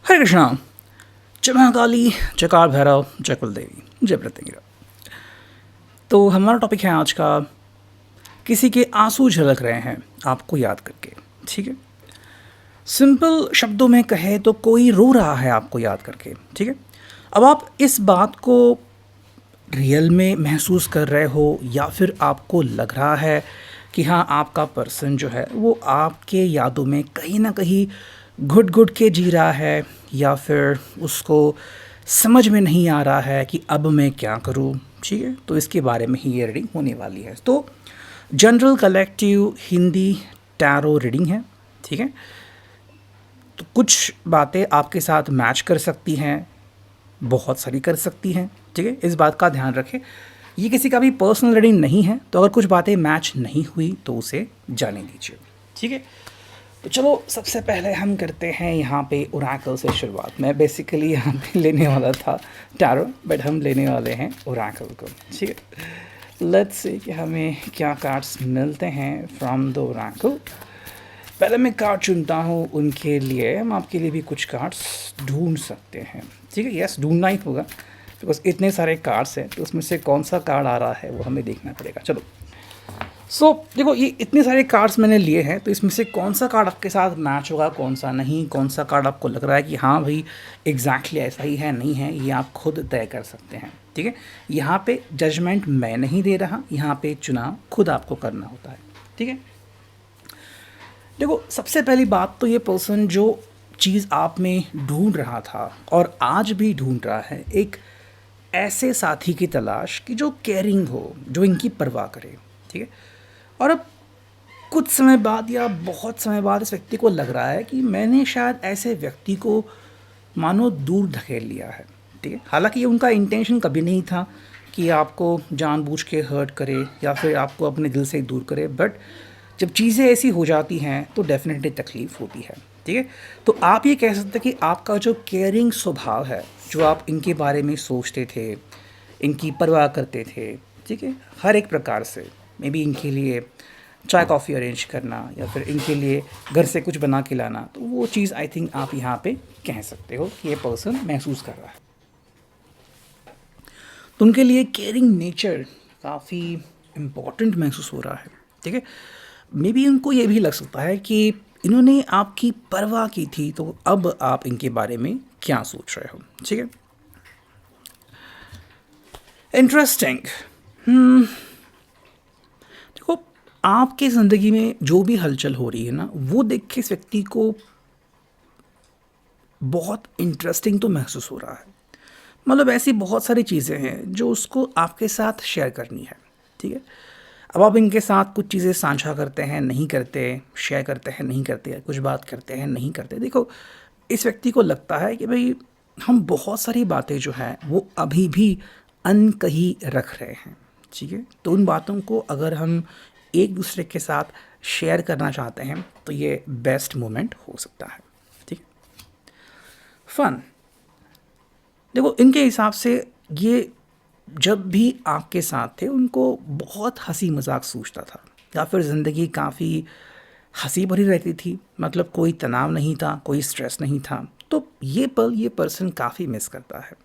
हरे कृष्णा। जय महाकाली, जय काल भैरव, जय कुलदेवी, जय प्रत्यंगिरा। तो हमारा टॉपिक है आज का, किसी के आंसू झलक रहे हैं आपको याद करके। ठीक है, सिंपल शब्दों में कहे तो कोई रो रहा है आपको याद करके। ठीक है, अब आप इस बात को रियल में महसूस कर रहे हो या फिर आपको लग रहा है कि हाँ, आपका पर्सन जो है वो आपके यादों में कहीं ना कहीं घुट घुट के जी रहा है, या फिर उसको समझ में नहीं आ रहा है कि अब मैं क्या करूँ। ठीक है, तो इसके बारे में ही ये रीडिंग होने वाली है। तो general collective Hindi tarot reading है। ठीक है, तो कुछ बातें आपके साथ मैच कर सकती हैं, बहुत सारी कर सकती हैं। ठीक है, इस बात का ध्यान रखें। ये किसी का भी पर्सनल रीडिंग नहीं है, तो अगर कुछ बातें मैच नहीं हुई तो उसे जाने दीजिए। ठीक है, तो चलो सबसे पहले हम करते हैं यहाँ पे ओरेकल से शुरुआत। मैं बेसिकली यहाँ पे लेने वाला था टैरो, बट हम लेने वाले हैं ओरेकल को। ठीक है, लेट्स से कि हमें क्या कार्ड्स मिलते हैं फ्रॉम द ओरेकल। पहले मैं कार्ड चुनता हूँ उनके लिए, हम आपके लिए भी कुछ कार्ड्स ढूंढ सकते हैं। ठीक है, यस, ढूंढना ही होगा बिकॉज इतने सारे कार्ड्स हैं, तो उसमें से कौन सा कार्ड आ रहा है वो हमें देखना पड़ेगा। चलो, देखो, ये इतने सारे कार्ड्स मैंने लिए हैं, तो इसमें से कौन सा कार्ड आपके साथ मैच होगा, कौन सा नहीं, कौन सा कार्ड आपको लग रहा है कि हाँ भाई एग्जैक्टली ऐसा ही है, नहीं है, ये आप खुद तय कर सकते हैं। ठीक है, यहाँ पे जजमेंट मैं नहीं दे रहा, यहाँ पे चुनाव खुद आपको करना होता है। ठीक है, देखो, सबसे पहली बात तो ये पर्सन जो चीज़ आप में ढूंढ रहा था और आज भी ढूंढ रहा है, एक ऐसे साथी की तलाश कि जो केयरिंग हो, जो इनकी परवाह करे। ठीक है, और अब कुछ समय बाद या बहुत समय बाद इस व्यक्ति को लग रहा है कि मैंने शायद ऐसे व्यक्ति को मानो दूर धकेल लिया है। ठीक है, हालांकि ये उनका इंटेंशन कभी नहीं था कि आपको जानबूझ के हर्ट करे या फिर आपको अपने दिल से दूर करे, बट जब चीज़ें ऐसी हो जाती हैं तो डेफिनेटली तकलीफ़ होती है। ठीक है, तो आप ये कह सकते हैं कि आपका जो केयरिंग स्वभाव है, जो आप इनके बारे में सोचते थे, इनकी परवाह करते थे, ठीक है, हर एक प्रकार से, मे बी इनके लिए चाय कॉफ़ी अरेंज करना या फिर इनके लिए घर से कुछ बना के लाना, तो वो चीज़ आई थिंक आप यहाँ पे कह सकते हो कि ये पर्सन महसूस कर रहा है। तो उनके लिए केयरिंग नेचर काफ़ी इम्पॉर्टेंट महसूस हो रहा है। ठीक है, मे बी उनको ये भी लग सकता है कि इन्होंने आपकी परवाह की थी, तो अब आप इनके बारे में क्या सोच रहे हो। ठीक है, इंटरेस्टिंग। देखो, आपके ज़िंदगी में जो भी हलचल हो रही है ना, वो देख के इस व्यक्ति को बहुत इंटरेस्टिंग तो महसूस हो रहा है। मतलब ऐसी बहुत सारी चीज़ें हैं जो उसको आपके साथ शेयर करनी है। ठीक है, अब आप इनके साथ कुछ चीज़ें साझा करते हैं, नहीं करते, शेयर करते हैं, नहीं करते, कुछ बात करते हैं, नहीं करते। देखो, इस व्यक्ति को लगता है कि भाई हम बहुत सारी बातें जो हैं वो अभी भी अनकही रख रहे हैं। ठीक है, तो उन बातों को अगर हम एक दूसरे के साथ शेयर करना चाहते हैं तो ये बेस्ट मोमेंट हो सकता है। ठीक, फन। देखो, इनके हिसाब से ये जब भी आपके साथ थे उनको बहुत हंसी मजाक सूझता था, या फिर ज़िंदगी काफ़ी हंसी भरी रहती थी। मतलब कोई तनाव नहीं था, कोई स्ट्रेस नहीं था। तो ये पल ये पर्सन काफ़ी मिस करता है।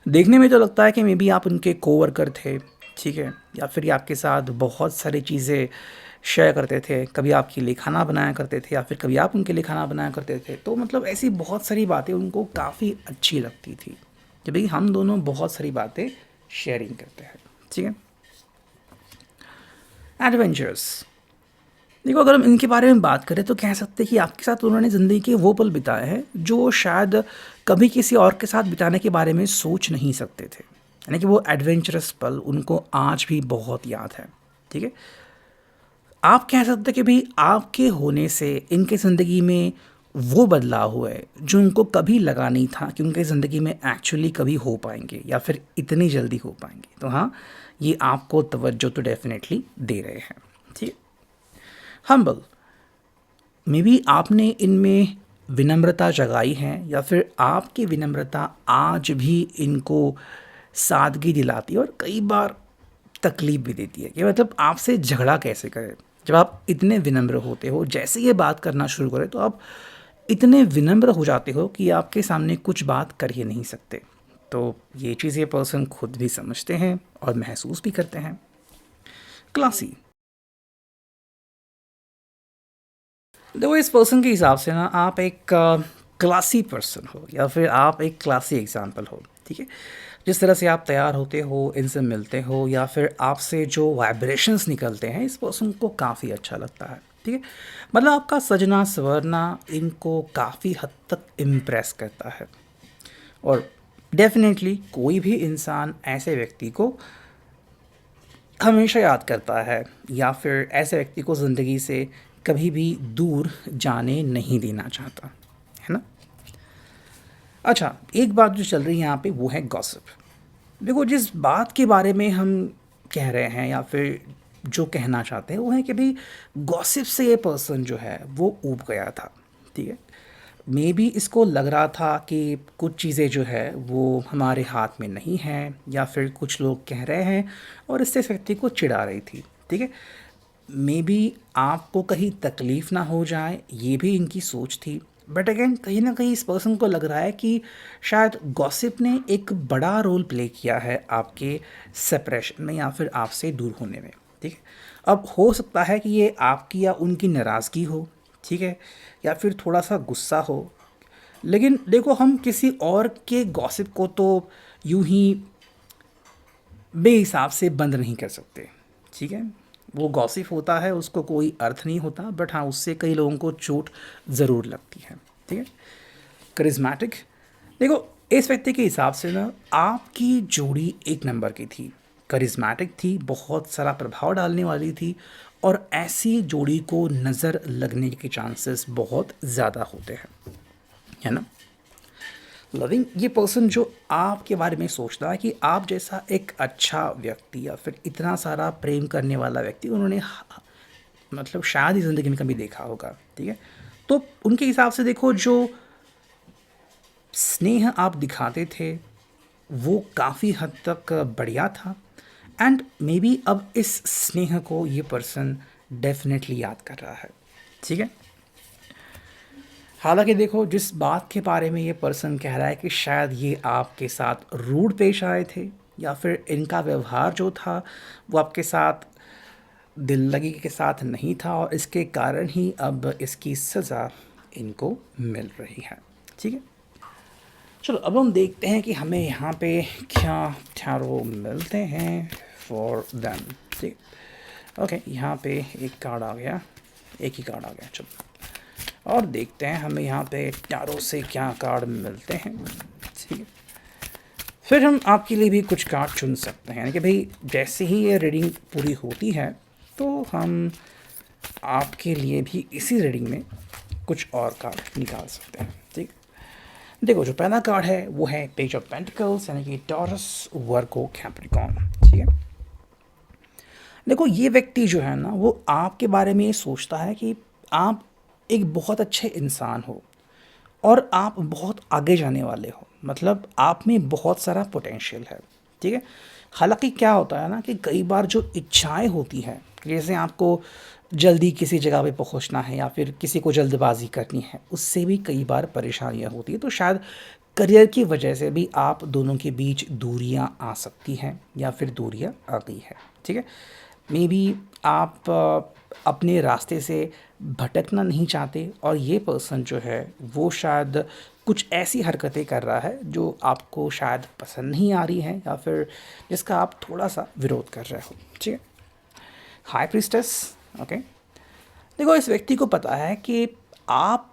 देखने में तो लगता है कि मे बी आप उनके कोवर्कर थे। ठीक है, या फिर ये आपके साथ बहुत सारी चीज़ें शेयर करते थे, कभी आपके लिए खाना बनाया करते थे या फिर कभी आप उनके लिए खाना बनाया करते थे। तो मतलब ऐसी बहुत सारी बातें उनको काफ़ी अच्छी लगती थी कि भाई हम दोनों बहुत सारी बातें शेयरिंग करते हैं। ठीक है, एडवेंचर्स। देखो, अगर हम इनके बारे में बात करें तो कह सकते हैं कि आपके साथ उन्होंने ज़िंदगी के वो पल बिताए हैं जो शायद कभी किसी और के साथ बिताने के बारे में सोच नहीं सकते थे। यानी कि वो एडवेंचरस पल उनको आज भी बहुत याद है। ठीक है, आप कह सकते हैं कि भाई आपके होने से इनके ज़िंदगी में वो बदलाव हुआ है जो उनको कभी लगा नहीं था कि उनके ज़िंदगी में एक्चुअली कभी हो पाएंगे या फिर इतनी जल्दी हो पाएंगे। तो हाँ, ये आपको तवज्जो तो डेफिनेटली दे रहे हैं। ठीक है, हम्बल। मे बी आपने इनमें विनम्रता जगाई है या फिर आपकी विनम्रता आज भी इनको सादगी दिलाती है और कई बार तकलीफ भी देती है कि मतलब आपसे झगड़ा कैसे करें। जब आप इतने विनम्र होते हो, जैसे ये बात करना शुरू करें तो आप इतने विनम्र हो जाते हो कि आपके सामने कुछ बात कर ही नहीं सकते। तो ये चीज़ ये पर्सन खुद भी समझते हैं और महसूस भी करते हैं। क्लासी, देखो इस पर्सन के हिसाब से ना आप एक क्लासी पर्सन हो या फिर आप एक क्लासी एग्जाम्पल हो, ठीक है। जिस तरह से आप तैयार होते हो, इनसे मिलते हो या फिर आपसे जो वाइब्रेशंस निकलते हैं, इस पर्सन को काफ़ी अच्छा लगता है, ठीक है। मतलब आपका सजना संवरना इनको काफ़ी हद तक इम्प्रेस करता है। और डेफिनेटली कोई भी इंसान ऐसे व्यक्ति को हमेशा याद करता है या फिर ऐसे व्यक्ति को ज़िंदगी से कभी भी दूर जाने नहीं देना चाहता, है ना। अच्छा, एक बात जो चल रही है यहाँ पे वो है गॉसिप। देखो जिस बात के बारे में हम कह रहे हैं या फिर जो कहना चाहते हैं वो है कि भाई गॉसिप से ये पर्सन जो है वो ऊब गया था, ठीक है। मे बी इसको लग रहा था कि कुछ चीज़ें जो है वो हमारे हाथ में नहीं हैं या फिर कुछ लोग कह रहे हैं और इससे इस व्यक्ति को चिढ़ा रही थी, ठीक है। मे बी आपको कहीं तकलीफ़ ना हो जाए, ये भी इनकी सोच थी। बट अगेन कहीं ना कहीं इस पर्सन को लग रहा है कि शायद गॉसिप ने एक बड़ा रोल प्ले किया है आपके सेपरेशन में या फिर आपसे दूर होने में, ठीक है। अब हो सकता है कि ये आपकी या उनकी नाराज़गी हो, ठीक है, या फिर थोड़ा सा गुस्सा हो। लेकिन देखो हम किसी और के गॉसिप को तो यूं ही बेहिसाब से बंद नहीं कर सकते, ठीक है। वो गॉसिप होता है, उसको कोई अर्थ नहीं होता, बट हाँ उससे कई लोगों को चोट ज़रूर लगती है, ठीक है। करिज्मेटिक, देखो इस व्यक्ति के हिसाब से ना आपकी जोड़ी एक नंबर की थी, करिज्मेटिक थी, बहुत सारा प्रभाव डालने वाली थी और ऐसी जोड़ी को नज़र लगने के चांसेस बहुत ज़्यादा होते हैं, है ना। लविंग, ये पर्सन जो आपके बारे में सोचता है कि आप जैसा एक अच्छा व्यक्ति या फिर इतना सारा प्रेम करने वाला व्यक्ति उन्होंने मतलब शायद ही ज़िंदगी में कभी देखा होगा, ठीक है। तो उनके हिसाब से देखो जो स्नेह आप दिखाते थे वो काफ़ी हद तक बढ़िया था एंड मे बी अब इस स्नेह को ये पर्सन डेफिनेटली याद कर रहा है, ठीक है। हालांकि देखो जिस बात के बारे में ये पर्सन कह रहा है कि शायद ये आपके साथ रूड पेश आए थे या फिर इनका व्यवहार जो था वो आपके साथ दिल लगी के साथ नहीं था और इसके कारण ही अब इसकी सज़ा इनको मिल रही है, ठीक है। चलो अब हम देखते हैं कि हमें यहाँ पे क्या टैरो मिलते हैं फॉर देम, ठीक। ओके, यहाँ पे एक कार्ड आ गया, एक ही कार्ड आ गया। चलो और देखते हैं हमें यहाँ पे टैरो से क्या कार्ड मिलते हैं, ठीक है। फिर हम आपके लिए भी कुछ कार्ड चुन सकते हैं, यानी कि भाई जैसे ही ये रीडिंग पूरी होती है तो हम आपके लिए भी इसी रीडिंग में कुछ और कार्ड निकाल सकते हैं, ठीक। देखो जो पहला कार्ड है वो है पेज ऑफ पेंटिकल्स, यानी कि टॉरस वर्गो कैप्रिकॉर्न, ठीक है। देखो ये व्यक्ति जो है ना वो आपके बारे में ये सोचता है कि आप एक बहुत अच्छे इंसान हो और आप बहुत आगे जाने वाले हो, मतलब आप में बहुत सारा पोटेंशियल है, ठीक है। हालांकि क्या होता है ना कि कई बार जो इच्छाएं होती हैं, जैसे आपको जल्दी किसी जगह पे पहुंचना है या फिर किसी को जल्दबाजी करनी है, उससे भी कई बार परेशानियां होती है। तो शायद करियर की वजह से भी आप दोनों के बीच दूरियां आ सकती हैं या फिर दूरियां आ गई है, ठीक है। मे बी आप अपने रास्ते से भटकना नहीं चाहते और ये पर्सन जो है वो शायद कुछ ऐसी हरकतें कर रहा है जो आपको शायद पसंद नहीं आ रही हैं या फिर जिसका आप थोड़ा सा विरोध कर रहे हो, ठीक है। High priestess, okay. देखो इस व्यक्ति को पता है कि आप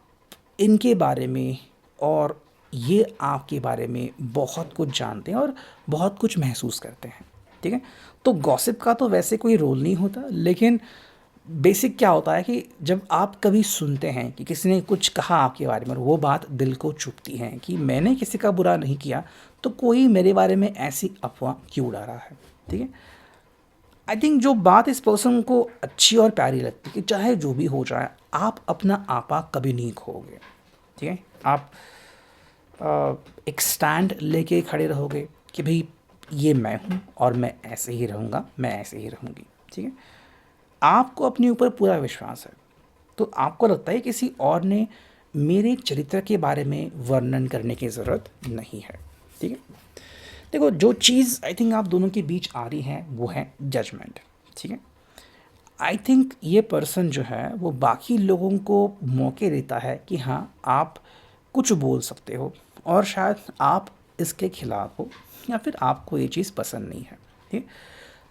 इनके बारे में और ये आपके बारे में बहुत कुछ जानते हैं और बहुत कुछ महसूस करते हैं, ठीक है। तो गॉसिप का तो वैसे कोई रोल नहीं होता, लेकिन बेसिक क्या होता है कि जब आप कभी सुनते हैं कि किसी ने कुछ कहा आपके बारे में और वो बात दिल को चुभती है कि मैंने किसी का बुरा नहीं किया तो कोई मेरे बारे में ऐसी अफवाह क्यों उड़ा रहा है, ठीक है। आई थिंक जो बात इस पर्सन को अच्छी और प्यारी लगती है कि चाहे जो भी हो जाए आप अपना आपा कभी नहीं खोओगे, ठीक है। आप एक स्टैंड लेके खड़े रहोगे कि भाई ये मैं हूँ और मैं ऐसे ही रहूँगा, मैं ऐसे ही रहूँगी, ठीक है। आपको अपने ऊपर पूरा विश्वास है, तो आपको लगता है किसी और ने मेरे चरित्र के बारे में वर्णन करने की ज़रूरत नहीं है। ठीक है, देखो जो चीज़ आई थिंक आप दोनों के बीच आ रही है वो है जजमेंट। ठीक है, आई थिंक ये पर्सन जो है वो बाकी लोगों को मौके देता है कि हाँ आप कुछ बोल सकते हो, और शायद आप इसके खिलाफ हो या फिर आपको ये चीज़ पसंद नहीं है। ठीक है,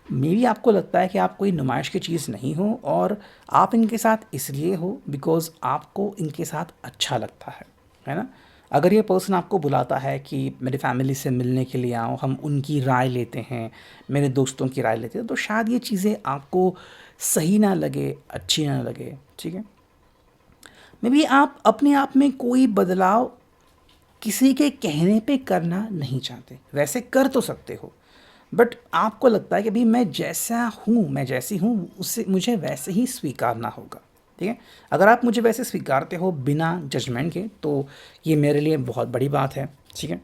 मे बी आपको लगता है कि आप कोई नुमाइश की चीज़ नहीं हो और आप इनके साथ इसलिए हो बिकॉज़ आपको इनके साथ अच्छा लगता है ना? अगर ये पर्सन आपको बुलाता है कि मेरी फैमिली से मिलने के लिए आओ, हम उनकी राय लेते हैं, मेरे दोस्तों की राय लेते हैं, तो शायद ये चीज़ें आपको सही ना लगे, अच्छी ना लगे। ठीक है, मे बी आप अपने आप में कोई बदलाव किसी के कहने पे करना नहीं चाहते, वैसे कर तो सकते हो, बट आपको लगता है कि भाई मैं जैसा हूँ, मैं जैसी हूँ उससे मुझे वैसे ही स्वीकारना होगा। ठीक है, अगर आप मुझे वैसे स्वीकारते हो बिना जजमेंट के तो ये मेरे लिए बहुत बड़ी बात है। ठीक है,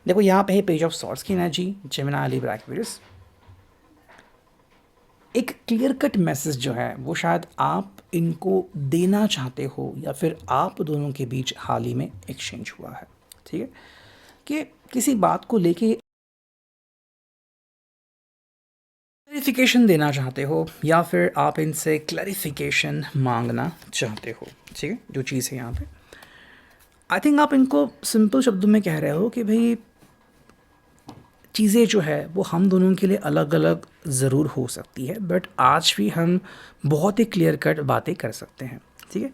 देखो यहाँ पे है पेज ऑफ सॉर्ट्स की एनर्जी, जेमिनी लिब्रा एक्वेरियस। एक क्लियर कट मैसेज जो है वो शायद आप इनको देना चाहते हो या फिर आप दोनों के बीच हाल ही में एक्सचेंज हुआ है। ठीक है, कि किसी बात को लेके क्लैरिफिकेशन देना चाहते हो या फिर आप इनसे क्लैरिफिकेशन मांगना चाहते हो। ठीक है, जो चीज़ है यहाँ पे आई थिंक आप इनको सिंपल शब्दों में कह रहे हो कि भाई चीज़ें जो है वो हम दोनों के लिए अलग अलग ज़रूर हो सकती है, बट आज भी हम बहुत ही क्लियर कट बातें कर सकते हैं। ठीक है,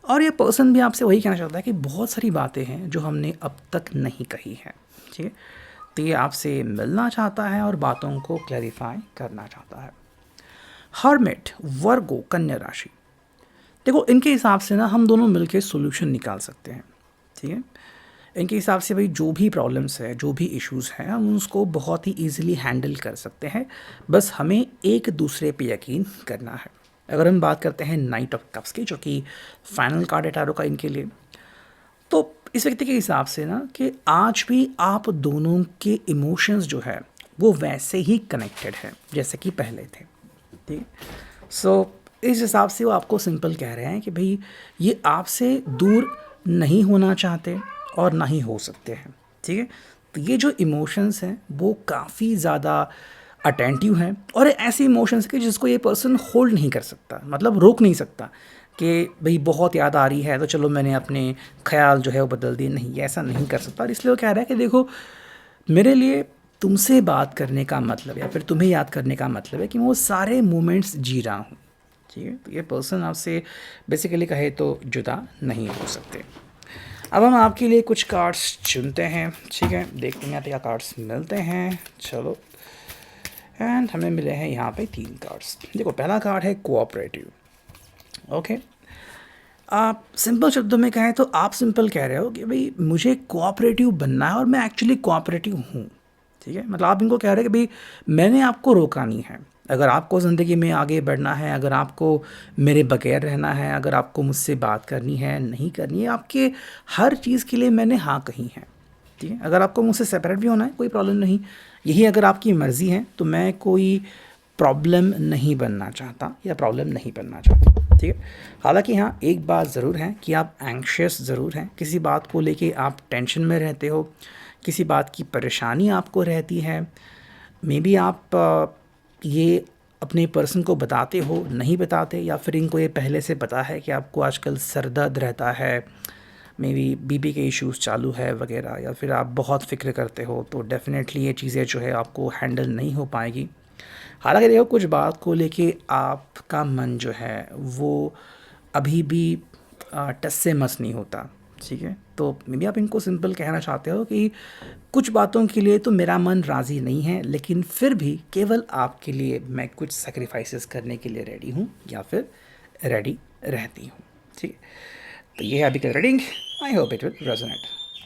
और ये पर्सन भी आपसे वही कहना चाहता है कि बहुत सारी बातें हैं जो हमने अब तक नहीं कही हैं। ठीक है, तो ये आपसे मिलना चाहता है और बातों को क्लैरिफाई करना चाहता है। हर्मिट, वर्गो, कन्या राशि। देखो इनके हिसाब से ना हम दोनों मिलके सॉल्यूशन निकाल सकते हैं। ठीक है, इनके हिसाब से भाई जो भी प्रॉब्लम्स है, जो भी इश्यूज़ हैं, हम उसको बहुत ही ईजिली हैंडल कर सकते हैं, बस हमें एक दूसरे पे यकीन करना है। अगर हम बात करते हैं नाइट ऑफ कप्स की, जो कि फाइनल कार्ड है टैरो का इनके लिए, तो इस व्यक्ति के हिसाब से ना कि आज भी आप दोनों के इमोशंस जो है वो वैसे ही कनेक्टेड है जैसे कि पहले थे। ठीक है, सो इस हिसाब से वो आपको सिंपल कह रहे हैं कि भाई ये आपसे दूर नहीं होना चाहते और ना ही हो सकते हैं। ठीक है, तो ये जो इमोशंस हैं वो काफ़ी ज़्यादा अटेंटिव हैं और ऐसे इमोशंस के जिसको ये पर्सन होल्ड नहीं कर सकता, मतलब रोक नहीं सकता कि भाई बहुत याद आ रही है तो चलो मैंने अपने ख्याल जो है वो बदल दिए, नहीं ऐसा नहीं कर सकता। और इसलिए वो कह रहा है कि देखो मेरे लिए तुमसे बात करने का मतलब या फिर तुम्हें याद करने का मतलब है कि मैं वो सारे मोमेंट्स जी रहा हूँ। ठीक है, तो ये पर्सन आपसे बेसिकली कहे तो जुदा नहीं हो सकते। अब हम आपके लिए कुछ कार्ड्स चुनते हैं। ठीक है, देखते हैं क्या कार्ड्स मिलते हैं। चलो, एंड हमें मिले हैं यहाँ पे 3 कार्ड्स। देखो पहला कार्ड है कोऑपरेटिव। ओके, आप सिंपल शब्दों में कहें तो आप सिंपल कह रहे हो कि भाई मुझे कोऑपरेटिव बनना है और मैं एक्चुअली कोऑपरेटिव हूँ। ठीक है, मतलब आप इनको कह रहे हैं कि भाई मैंने आपको रोका नहीं है। अगर आपको ज़िंदगी में आगे बढ़ना है, अगर आपको मेरे बगैर रहना है, अगर आपको मुझसे बात करनी है, नहीं करनी है, आपके हर चीज़ के लिए मैंने हाँ कही है। ठीक है, अगर आपको मुझसे सेपरेट भी होना है कोई प्रॉब्लम नहीं, यही अगर आपकी मर्ज़ी है तो मैं कोई प्रॉब्लम नहीं बनना चाहता या प्रॉब्लम नहीं बनना चाहता। ठीक है, हालांकि हाँ एक बात ज़रूर है कि आप एंग्शियस ज़रूर हैं, किसी बात को लेके आप टेंशन में रहते हो, किसी बात की परेशानी आपको रहती है। मे बी आप ये अपने पर्सन को बताते हो, नहीं बताते, या फिर इनको ये पहले से पता है कि आपको आजकल सर दर्द रहता है, मे बी बीपी के इश्यूज़ चालू है वगैरह, या फिर आप बहुत फ़िक्र करते हो, तो डेफ़िनेटली ये चीज़ें जो है आपको हैंडल नहीं हो पाएगी। हालांकि देखो कुछ बात को लेके आपका मन जो है वो अभी भी टस से मस नहीं होता। ठीक है, तो मे बी आप इनको सिंपल कहना चाहते हो कि कुछ बातों के लिए तो मेरा मन राज़ी नहीं है, लेकिन फिर भी केवल आपके लिए मैं कुछ सेक्रीफाइसेस करने के लिए रेडी हूँ या फिर रेडी रहती हूँ। ठीक है, तो ये है अभी का reading. I hope it will resonate.